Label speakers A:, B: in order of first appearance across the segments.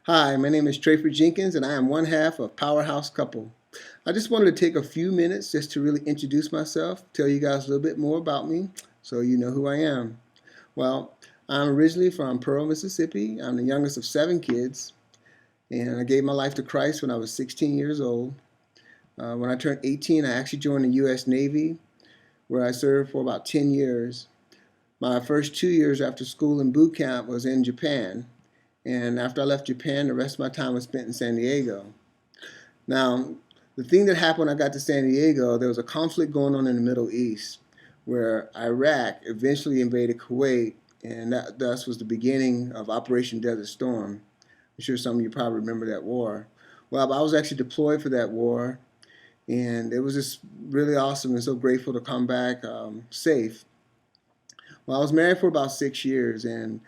A: Hi, my name is Trafer Jenkins, and I am one half of Powerhouse Couple. I just wanted to take a few minutes just to really introduce myself, tell you guys a little bit more about me so you know who I am. Well, I'm originally from Pearl, Mississippi. I'm the youngest of seven kids, and I gave my life to Christ when I was 16 years old. When I turned 18, I actually joined the U.S. Navy, where I served for about 10 years. My first 2 years after school and boot camp was in Japan, and after I left Japan, the rest of my time was spent in San Diego. Now, the thing that happened when I got to San Diego, there was a conflict going on in the Middle East where Iraq eventually invaded Kuwait, and that thus was the beginning of Operation Desert Storm. I'm sure some of you probably remember that war. Well, I was actually deployed for that war, and it was just really awesome and so grateful to come back safe. Well, I was married for about 6 years, and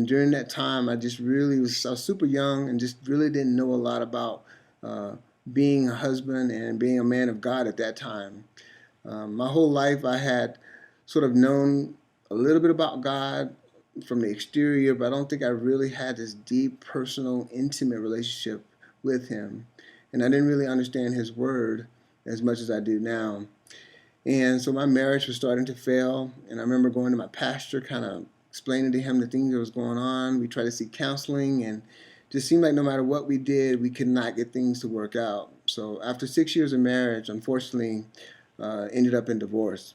A: during that time, I was super young and just really didn't know a lot about uh, being a husband and being a man of God at that time. My whole life, I had sort of known a little bit about God from the exterior, but I don't think I really had this deep, personal, intimate relationship with Him. And I didn't really understand His Word as much as I do now. And so my marriage was starting to fail. And I remember going to my pastor, kind of explaining to him the things that was going on. We tried to seek counseling, and it just seemed like no matter what we did, we could not get things to work out. So after 6 years of marriage, unfortunately, ended up in divorce.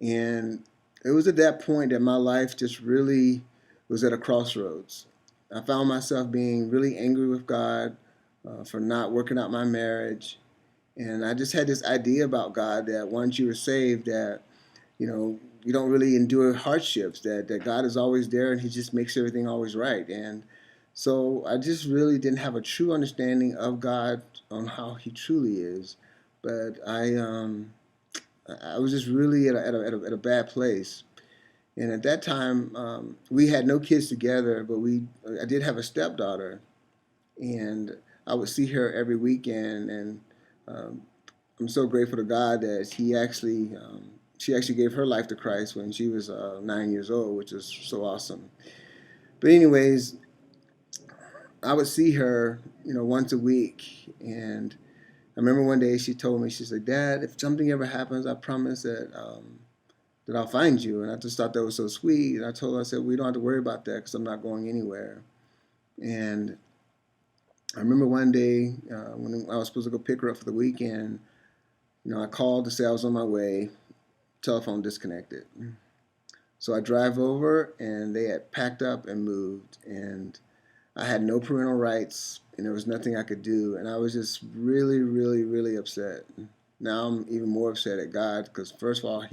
A: And it was at that point that my life just really was at a crossroads. I found myself being really angry with God for not working out my marriage. And I just had this idea about God that once you were saved, that you don't really endure hardships. That God is always there, and He just makes everything always right. And so I just really didn't have a true understanding of God on how He truly is. But I was just really at a bad place. And at that time, we had no kids together, but I did have a stepdaughter, and I would see her every weekend, and um, I'm so grateful to God that she actually gave her life to Christ when she was 9 years old, which is so awesome. But anyways, I would see her, once a week, and I remember one day she told me, she said, "Dad, if something ever happens, I promise that I'll find you." And I just thought that was so sweet. And I told her, I said, "We don't have to worry about that because I'm not going anywhere." And I remember one day when I was supposed to go pick her up for the weekend, I called to say I was on my way. Telephone disconnected. So I drive over, and they had packed up and moved, and I had no parental rights, and there was nothing I could do, and I was just really, really, really upset. Now I'm even more upset at God because first of all,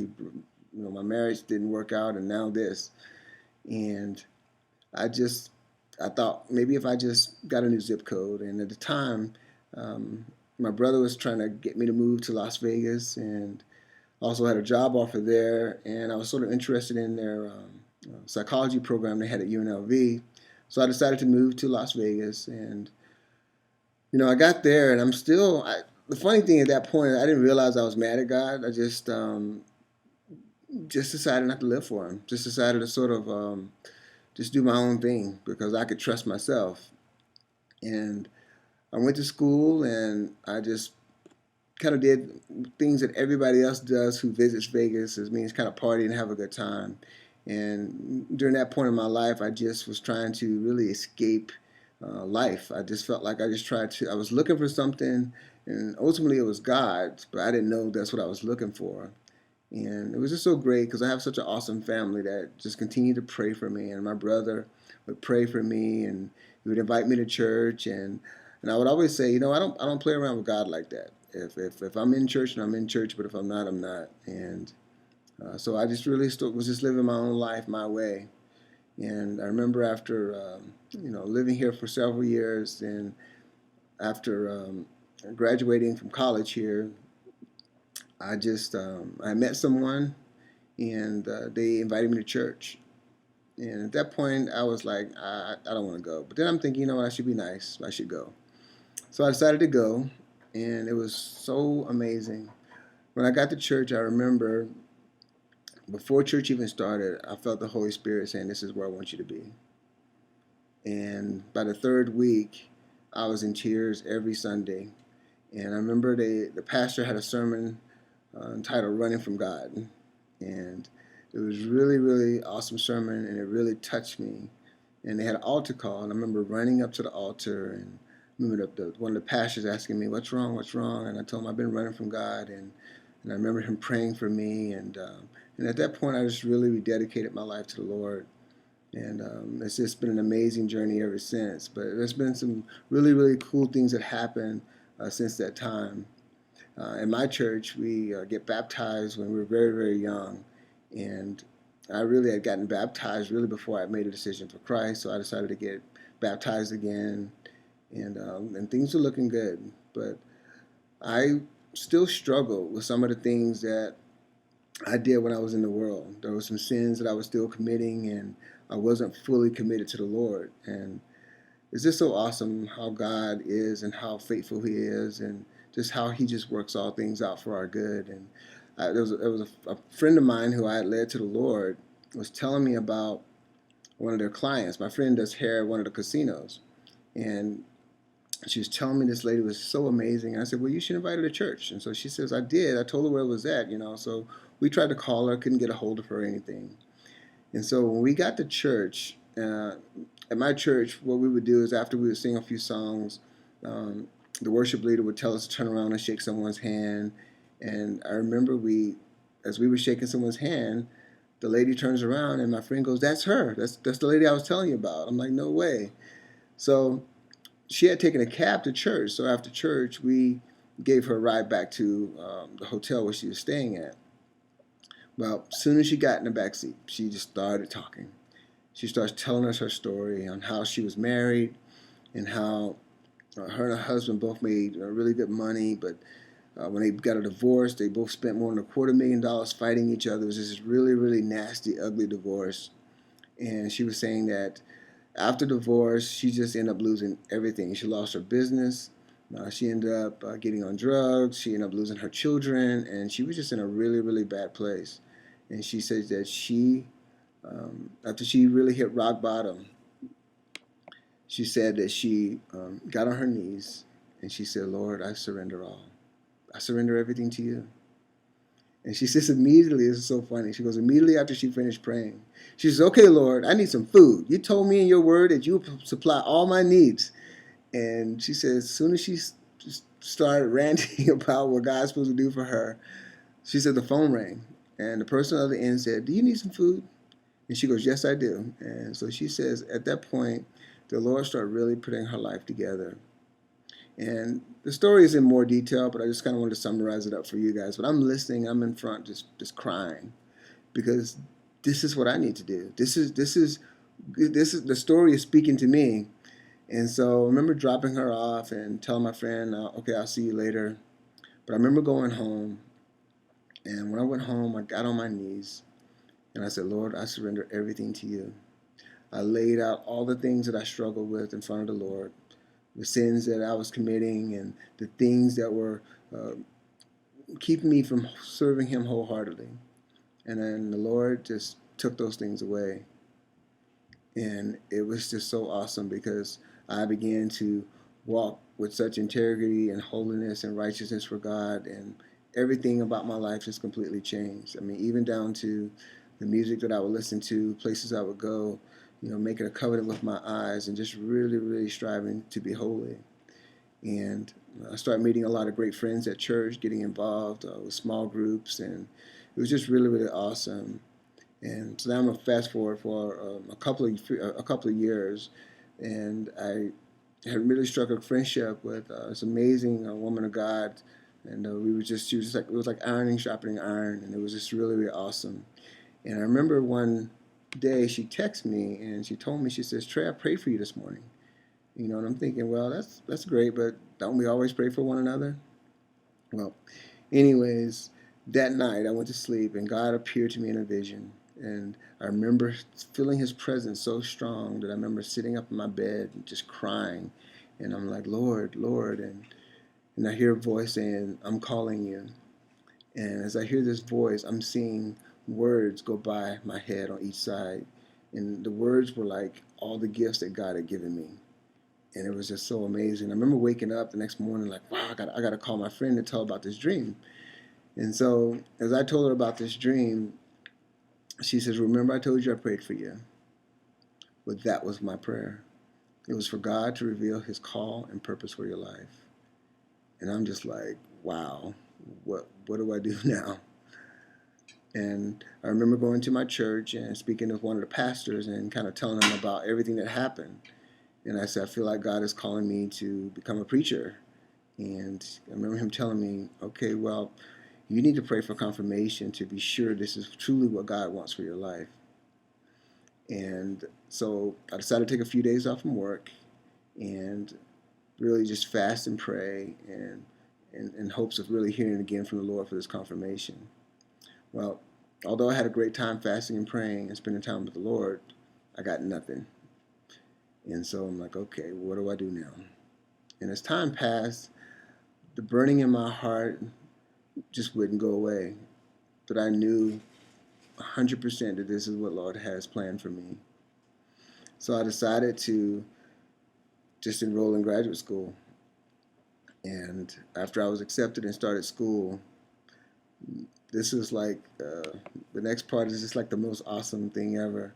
A: my marriage didn't work out, and now this, and I just, I thought maybe if I just got a new zip code, and at the time, um, my brother was trying to get me to move to Las Vegas, and also had a job offer there, and I was sort of interested in their psychology program they had at UNLV. So I decided to move to Las Vegas, and I got there, and the funny thing at that point, I didn't realize I was mad at God. I just decided not to live for Him. Just decided to sort of just do my own thing because I could trust myself. And I went to school, and I just kind of did things that everybody else does who visits Vegas. It means kind of party and have a good time. And during that point in my life, I just was trying to really escape life. I just felt like I was looking for something, and ultimately it was God, but I didn't know that's what I was looking for. And it was just so great because I have such an awesome family that just continued to pray for me. And my brother would pray for me, and he would invite me to church. And I would always say, I don't play around with God like that. If I'm in church, and I'm in church, but if I'm not, I'm not. And so I just really was just living my own life my way. And I remember after living here for several years, and after graduating from college here, I met someone, and they invited me to church. And at that point, I was like, I don't want to go. But then I'm thinking, I should be nice. I should go. So I decided to go, and it was so amazing. When I got to church, I remember before church even started, I felt the Holy Spirit saying, "This is where I want you to be." And by the third week, I was in tears every Sunday. And I remember the pastor had a sermon entitled "Running from God," and it was really, really awesome sermon, and it really touched me. And they had an altar call, and I remember running up to the altar, and I remember one of the pastors asking me, "What's wrong? What's wrong?" And I told him I've been running from God, and I remember him praying for me, and at that point, I just really rededicated my life to the Lord. And it's just been an amazing journey ever since. But there's been some really, really cool things that happened since that time. In my church, we get baptized when we were very, very young. And I really had gotten baptized really before I made a decision for Christ. So I decided to get baptized again. And things are looking good. But I still struggle with some of the things that I did when I was in the world. There were some sins that I was still committing, and I wasn't fully committed to the Lord. And it's just so awesome how God is and how faithful He is, and just how He just works all things out for our good. And there was a friend of mine who I had led to the Lord was telling me about one of their clients. My friend does hair at one of the casinos, and she was telling me this lady was so amazing. And I said, "Well, you should invite her to church." And so she says, "I did. I told her where it was at. So we tried to call her, couldn't get a hold of her or anything." And so when we got to church, at my church, what we would do is after we would sing a few songs, um, the worship leader would tell us to turn around and shake someone's hand. And I remember as we were shaking someone's hand, the lady turns around and my friend goes, "That's her. That's the lady I was telling you about." I'm like, "No way." So she had taken a cab to church. So after church, we gave her a ride back to the hotel where she was staying at. Well, as soon as she got in the back seat, she just started talking. She starts telling us her story on how she was married and how her and her husband both made really good money, but when they got a divorce, they both spent more than $250,000 fighting each other. It was just really, really nasty, ugly divorce. And she was saying that after divorce, she just ended up losing everything. She lost her business. She ended up getting on drugs. She ended up losing her children, and she was just in a really, really bad place. And she says that after she really hit rock bottom, she said that she got on her knees and she said, "Lord, I surrender all. I surrender everything to you." And she says immediately, this is so funny, she goes, immediately after she finished praying, she says, "Okay, Lord, I need some food. You told me in your word that you would supply all my needs." And she says, as soon as she started ranting about what God's supposed to do for her, she said the phone rang. And the person on the end said, "Do you need some food?" And she goes, "Yes, I do." And so she says, at that point, the Lord started really putting her life together. And the story is in more detail, but I just kind of wanted to summarize it up for you guys. But I'm listening, I'm in front, just crying, because this is what I need to do. This is the story is speaking to me. And so I remember dropping her off and telling my friend, "Okay, I'll see you later." But I remember going home, and when I went home, I got on my knees and I said, "Lord, I surrender everything to you." I laid out all the things that I struggled with in front of the Lord, the sins that I was committing, and the things that were uh, keeping me from serving Him wholeheartedly. And then the Lord just took those things away. And it was just so awesome because I began to walk with such integrity and holiness and righteousness for God, and everything about my life just completely changed. I mean, even down to the music that I would listen to, places I would go, making a covenant with my eyes, and just really, really striving to be holy. And I started meeting a lot of great friends at church, getting involved with small groups, and it was just really, really awesome. And so now I'm gonna fast forward for a couple of years, and I had really struck a friendship with this amazing woman of God, and she was just like, it was like ironing, sharpening iron, and it was just really, really awesome. And I remember one day she texted me and she told me, she says, "Trey, I prayed for you this morning." And I'm thinking, well, that's great, but don't we always pray for one another? Well, anyways, that night I went to sleep and God appeared to me in a vision. And I remember feeling His presence so strong that I remember sitting up in my bed and just crying. And I'm like, "Lord, Lord." And I hear a voice saying, "I'm calling you." And as I hear this voice, I'm seeing words go by my head on each side. And the words were like all the gifts that God had given me. And it was just so amazing. I remember waking up the next morning like, wow, I got to call my friend and tell her about this dream. And so as I told her about this dream, she says, remember I told you I prayed for you? But that was my prayer. It was for God to reveal his call and purpose for your life. And I'm just like, wow, what do I do now? And I remember going to my church and speaking with one of the pastors and kind of telling him about everything that happened. And I said, I feel like God is calling me to become a preacher. And I remember him telling me, okay, well, you need to pray for confirmation to be sure this is truly what God wants for your life. And so I decided to take a few days off from work and really just fast and pray and in hopes of really hearing again from the Lord for this confirmation. Well, although I had a great time fasting and praying and spending time with the Lord, I got nothing. And so I'm like, okay, what do I do now? And as time passed, the burning in my heart just wouldn't go away. But I knew 100% that this is what Lord has planned for me. So I decided to just enroll in graduate school. And after I was accepted and started school, this is like the next part is just like the most awesome thing ever.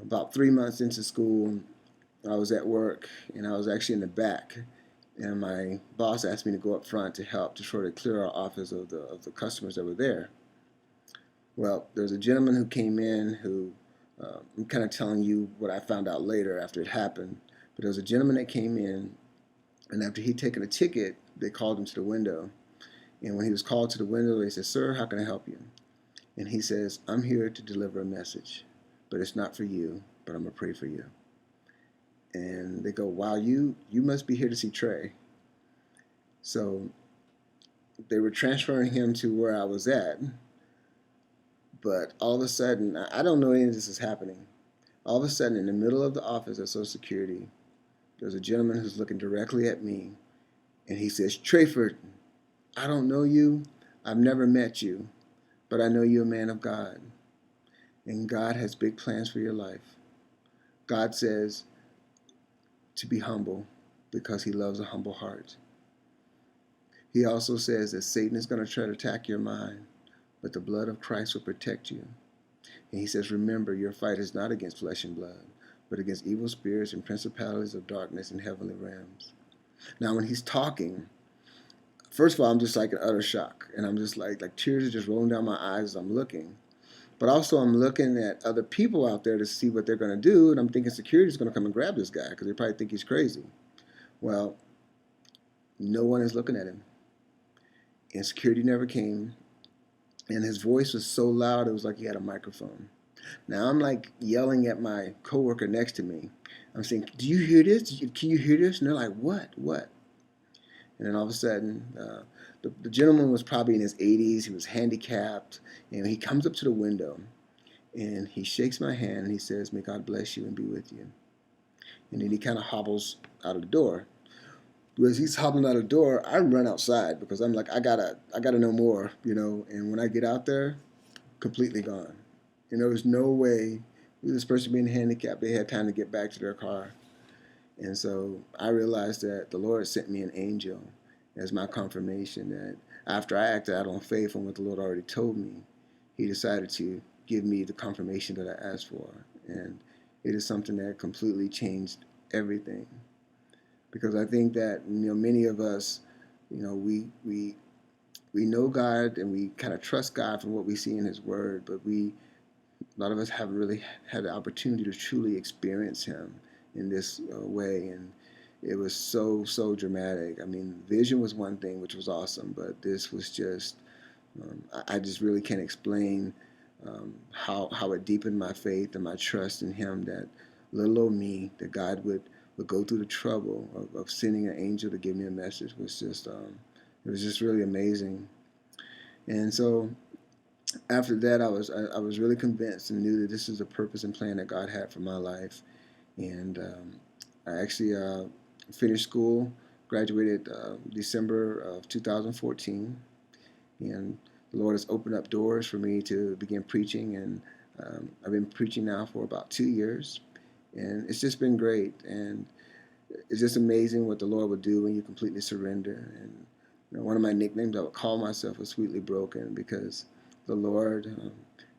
A: About 3 months into school, I was at work and I was actually in the back, and my boss asked me to go up front to help to sort of clear our office of the customers that were there. Well, there's a gentleman who came in who I'm kind of telling you what I found out later after it happened. But there was a gentleman that came in, and after he'd taken a ticket, they called him to the window. And when he was called to the window, they said, "Sir, how can I help you?" And he says, "I'm here to deliver a message, but it's not for you, but I'm going to pray for you." And they go, "Wow, you must be here to see Trey." So they were transferring him to where I was at, but all of a sudden, I don't know any of this is happening. All of a sudden, in the middle of the office of Social Security, there's a gentleman who's looking directly at me, and he says, "Trayford, I don't know you. I've never met you, but I know you're a man of God, and God has big plans for your life. God says to be humble because he loves a humble heart. He also says that Satan is going to try to attack your mind, but the blood of Christ will protect you. And he says, remember, your fight is not against flesh and blood, but against evil spirits and principalities of darkness in heavenly realms." Now, when he's talking, first of all, I'm just like in utter shock. And I'm just like tears are just rolling down my eyes as I'm looking. But also I'm looking at other people out there to see what they're going to do. And I'm thinking security is going to come and grab this guy because they probably think he's crazy. Well, no one is looking at him. And security never came. And his voice was so loud, it was like he had a microphone. Now I'm like yelling at my coworker next to me. I'm saying, "Do you hear this? Can you hear this?" And they're like, "What? What?" And then all of a sudden, the gentleman was probably in his 80s. He was handicapped. And he comes up to the window and he shakes my hand and he says, "May God bless you and be with you." And then he kind of hobbles out of the door. As he's hobbling out of the door, I run outside because I'm like, I gotta know more, you know. And when I get out there, completely gone. And there was no way, with this person being handicapped, they had time to get back to their car. And so I realized that the Lord sent me an angel as my confirmation that after I acted out on faith on what the Lord already told me, he decided to give me the confirmation that I asked for. And it is something that completely changed everything. Because I think that, you know, many of us, you know, we know God and we kind of trust God from what we see in his word, but a lot of us haven't really had the opportunity to truly experience him in this way. And it was so dramatic. I mean, vision was one thing, which was awesome, but this was just, I just really can't explain how it deepened my faith and my trust in him, that little old me, that God would go through the trouble of sending an angel to give me a message was just, it was just really amazing. And so after that, I was really convinced and knew that this is the purpose and plan that God had for my life. And I actually finished school, graduated December of 2014, and the Lord has opened up doors for me to begin preaching. And I've been preaching now for about 2 years, and it's just been great. And it's just amazing what the Lord would do when you completely surrender. And one of my nicknames I would call myself was Sweetly Broken, because the Lord,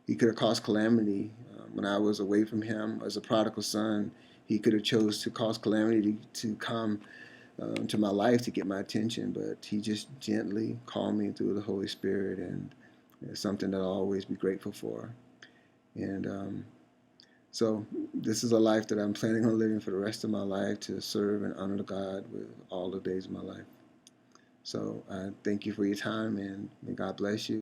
A: He could have caused calamity when I was away from Him as a prodigal son. He could have chose to cause calamity to come to my life to get my attention, but He just gently called me through the Holy Spirit, and it's something that I'll always be grateful for. And so this is a life that I'm planning on living for the rest of my life, to serve and honor God with all the days of my life. So I thank you for your time, and may God bless you.